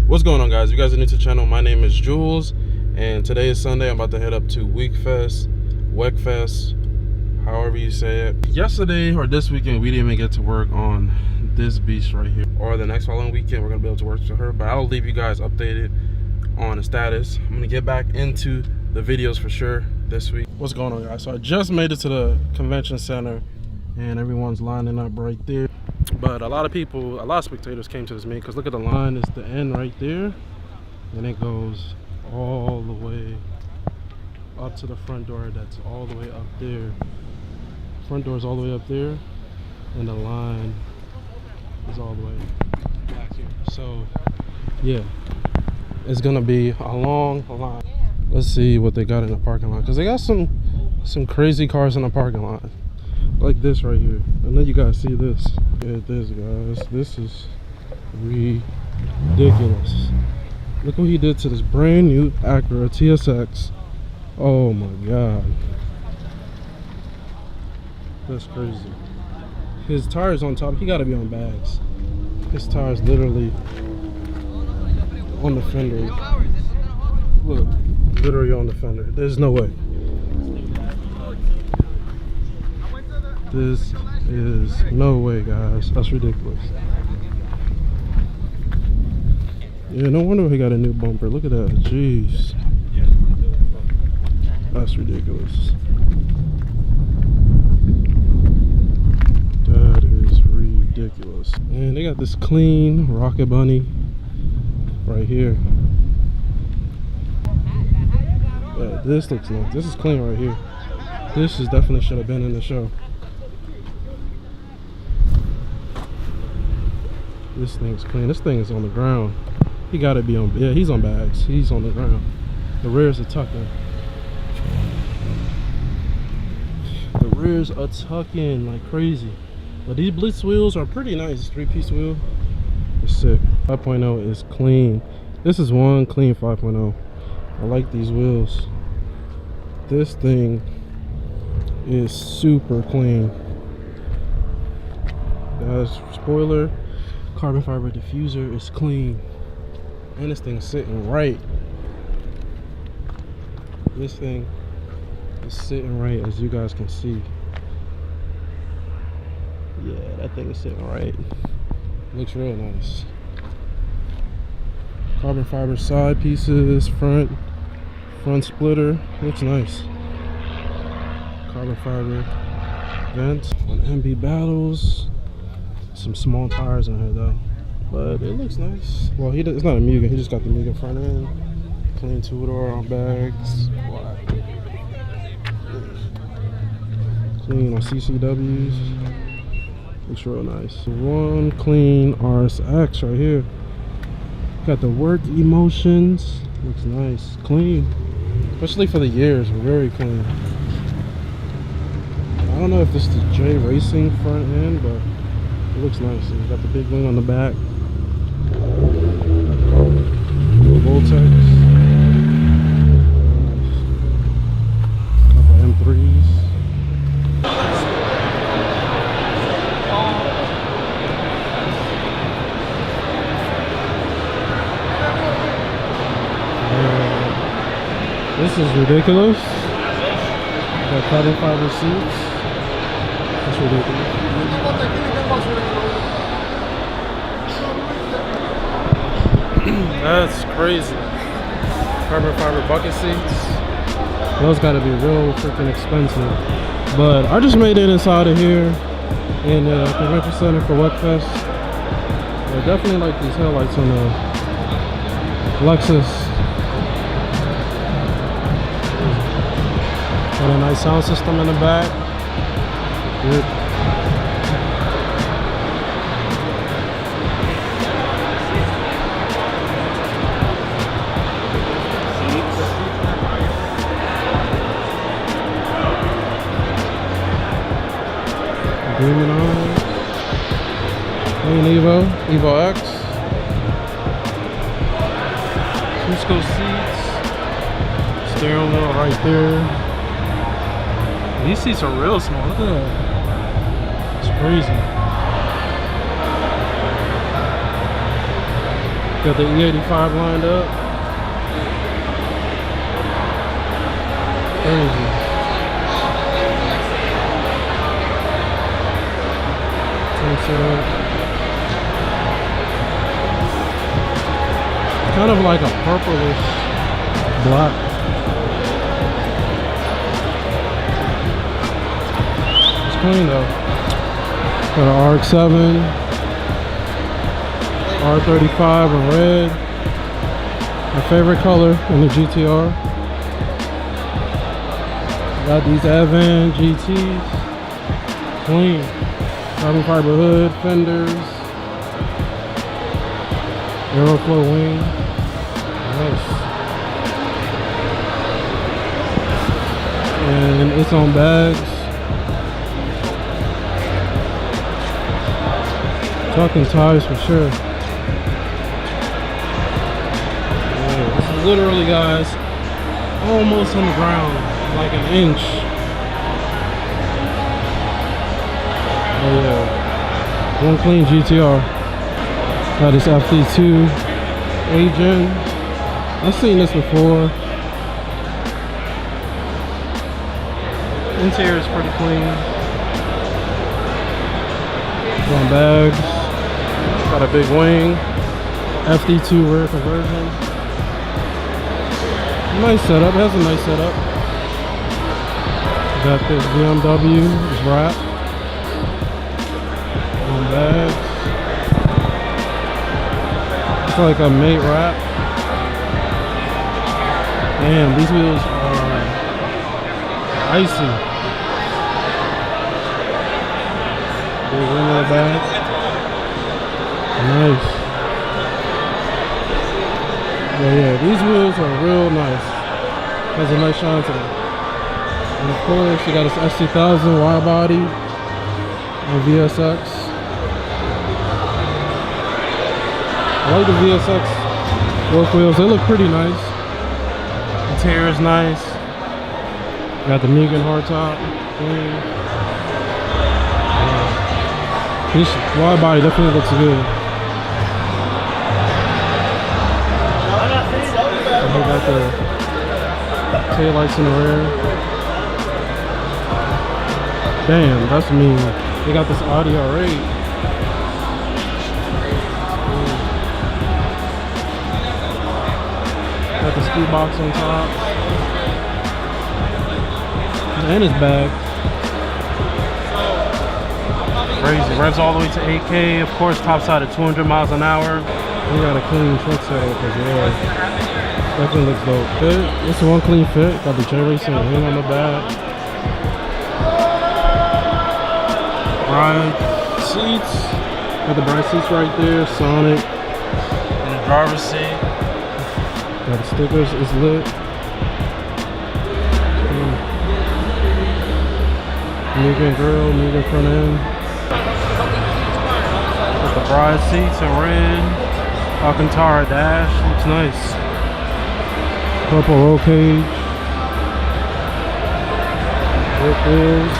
What's going on, guys? If you guys are new to the channel, my name is Jules, and today is Sunday. I'm about to head up to Wekfest, however you say it. Yesterday or this weekend, we didn't even get to work on this beast right here. Or the next following weekend, we're gonna be able to work to her, but I'll leave you guys updated on the status. I'm gonna get back into the videos for sure this week. What's going on, guys? So I just made it to the convention center and everyone's lining up right there. But a lot of spectators came to this meeting because look at the line. It's the end right there, and it goes all the way up to the front door. That's all the way up there. Front door is all the way up there, and the line is all the way back here. So yeah, it's gonna be a long line. Let's see what they got in the parking lot, because they got some crazy cars in the parking lot, like this right here. And then you guys see this. Look at this, guys. This is ridiculous. Look what he did to this brand new Acura TSX. Oh my god, that's crazy. His tires on top, he gotta be on bags. His tires literally on the fender. Look, literally on the fender. There's no way. This is no way, guys. That's ridiculous. Yeah, no wonder he got a new bumper. Look at that. Jeez. That's ridiculous. That is ridiculous. And they got this clean Rocket Bunny right here. Yeah, this looks nice. This is clean right here. This is definitely should have been in the show. This thing's clean. This thing is on the ground. He gotta be on, yeah, he's on bags. He's on the ground. The rears are tucking. The rears are tucking like crazy. But these Blitz wheels are pretty nice. 3-piece wheel. It's sick. 5.0 is clean. This is one clean 5.0. I like these wheels. This thing is super clean. Guys, spoiler. Carbon fiber diffuser is clean, and this thing's sitting right. This thing is sitting right, as you guys can see. Yeah, that thing is sitting right. Looks real nice. Carbon fiber side pieces, front splitter, looks nice. Carbon fiber vents on MB Battles. Some small tires on here though, but it looks nice. Well, it's not a Mugen, he just got the Mugen front end. Clean two-door on bags. Black. Clean on CCWs. Looks real nice. One clean RSX right here. Got the work emotions. Looks nice. Clean. Especially for the years, very clean. I don't know if this is the J Racing front end, but it looks nice. It's got the big wing on the back. Voltex. Couple M3s. This is ridiculous. Got carbon fiber seats. That's ridiculous. That's crazy. Carbon fiber bucket seats. Those gotta be real freaking expensive. But I just made it inside of here in the convention center for Wekfest. I definitely like these headlights on the Lexus. Got a nice sound system in the back. Good. Demon eyes. Clean Evo X. Cusco seats. Steering wheel right there. These seats are real small. Look at that. It's crazy. Got the E85 lined up. Crazy. Kind of like a purplish black. It's clean though. Got an RX-7, R35 in red. My favorite color in the GTR. Got these Avan GTs. Clean. Carbon fiber hood, fenders. Aeroflow wing. Nice. And it's on bags. Talking tires for sure. Yeah, this is literally, guys, almost on the ground, like an inch. Oh yeah, one clean GTR. Got this FD2 A-Gen. I've seen this before. Interior is pretty clean. It's on bags. Got a big wing. FD2 rear conversion. Nice setup. It has a nice setup. Got this BMW. It's wrapped. On bags. It's like a mate wrap. Damn, these wheels are icy. Big wing in the back. Nice. Yeah, these wheels are real nice. Has a nice shine to them. And of course, you got this SC1000 wide body and VSX. I like the VSX fork wheels. They look pretty nice. Interior is nice. Got the Megan hardtop. This wide body definitely looks good. They got the taillights in the rear. Damn, that's mean. They got this audio Airaid. Got the speed box on top. And his bag. Crazy. Revs all the way to 8K. Of course, top side at 200 miles an hour. We got a clean truck setup as well. Definitely looks dope. Fit. It's one clean fit. Got the J-Racing wing on the back. Bright seats. Got the bright seats right there. Sonic. And the driver's seat. Got the stickers. It's lit. Megan grill, Megan front end. Got the bride seats in red. Alcantara dash. Looks nice. Purple roll cage. Whip wheels.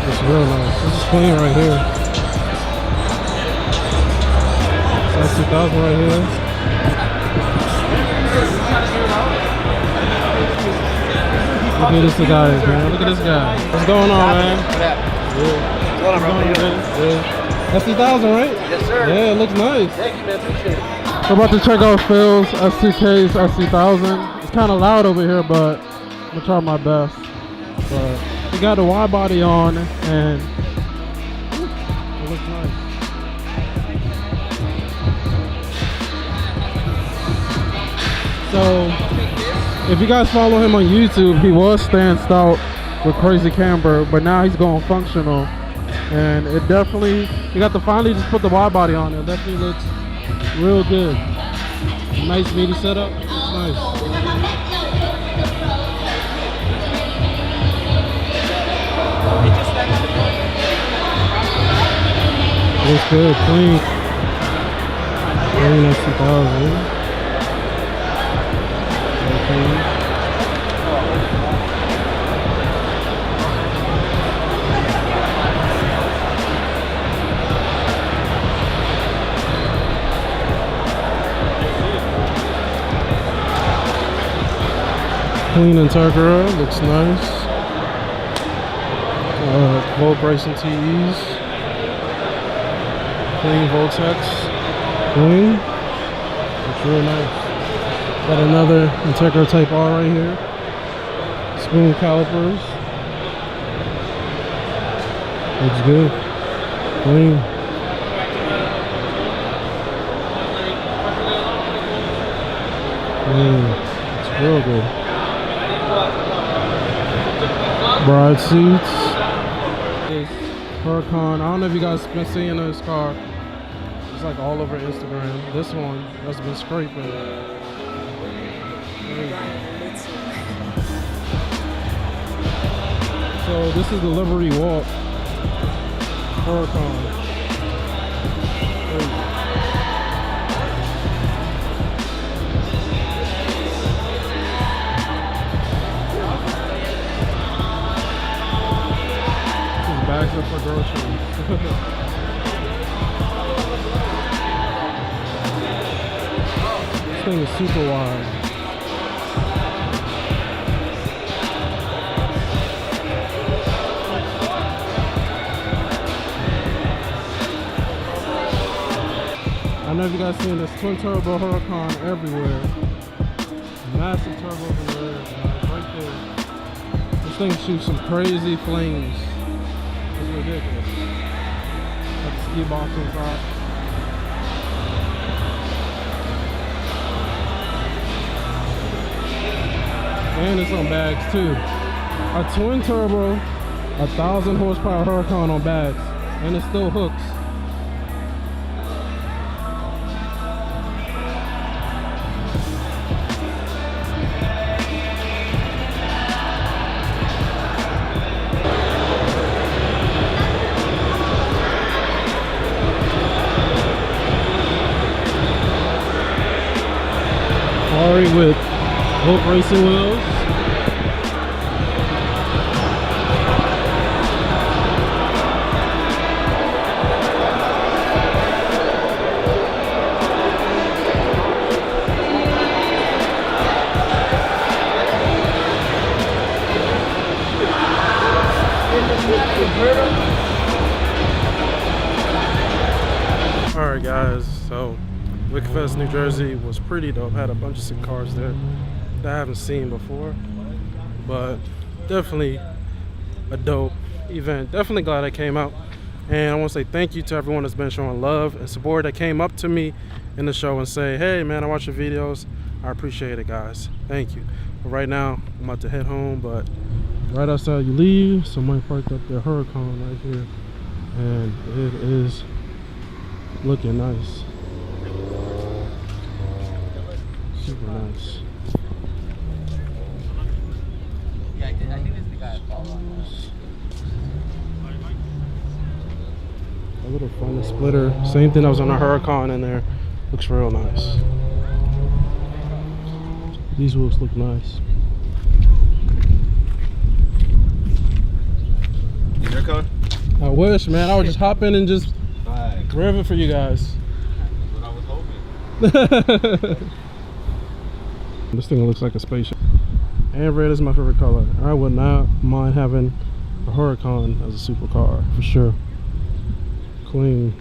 It's real nice. This is clean right here. That's 2000 right here. Look at this guy, man. Look at this guy. What's going on, man? Yeah. What's going on, bro? Yeah. SC1000, right? Yes, sir. Yeah, it looks nice. Thank you, man. Appreciate it. We're about to check out Phil's SCK's SC1000. It's kind of loud over here, but I'm gonna try my best. But we got the wide body on, and it looks nice. So, if you guys follow him on YouTube, he was staying stout with crazy camber, but now he's going functional, and it definitely, you got to finally just put the wide body on. It definitely looks real good. Nice meaty setup. It's nice. Looks good, clean. Clean SC1000. Clean Integra, looks nice. Volt Racing TEs. Clean Voltex. Clean. Looks real nice. Got another Integra Type R right here. Spoon calipers. Looks good. Clean. It's real good. Bride seats. This Huracan. I don't know if you guys been seeing this car. It's like all over Instagram. This one has been scraping. So this is the Liberty Walk Huracan. Bags up for groceries. This thing is super wide. I don't know if you guys seen this twin turbo Huracan everywhere. Massive turbos in the rear, guys, right there. This thing shoots some crazy flames. It's ridiculous. Got the ski box on top. And it's on bags too. A twin turbo, 1,000 horsepower Huracan on bags, and it still hooks. With Volt Racing wheels. Alright guys, so Wekfest, New Jersey was pretty dope. Had a bunch of sick cars there that I haven't seen before, but definitely a dope event. Definitely glad I came out, and I want to say thank you to everyone that's been showing love and support, that came up to me in the show and say, hey man, I watch your videos. I appreciate it, guys. Thank you. But right now I'm about to head home, but right outside you leave, somebody parked up their Huracan right here, and it is looking nice. Super nice. Yeah, I think it's the guy I follow. A little fun splitter. Same thing that was on a Huracan in there. Looks real nice. These wheels look nice. Is your code? I wish, man. I would just hop in and just rev it for you guys. That's what I was hoping. This thing looks like a spaceship. And red is my favorite color. I would not mind having a Huracan as a supercar, for sure. Clean.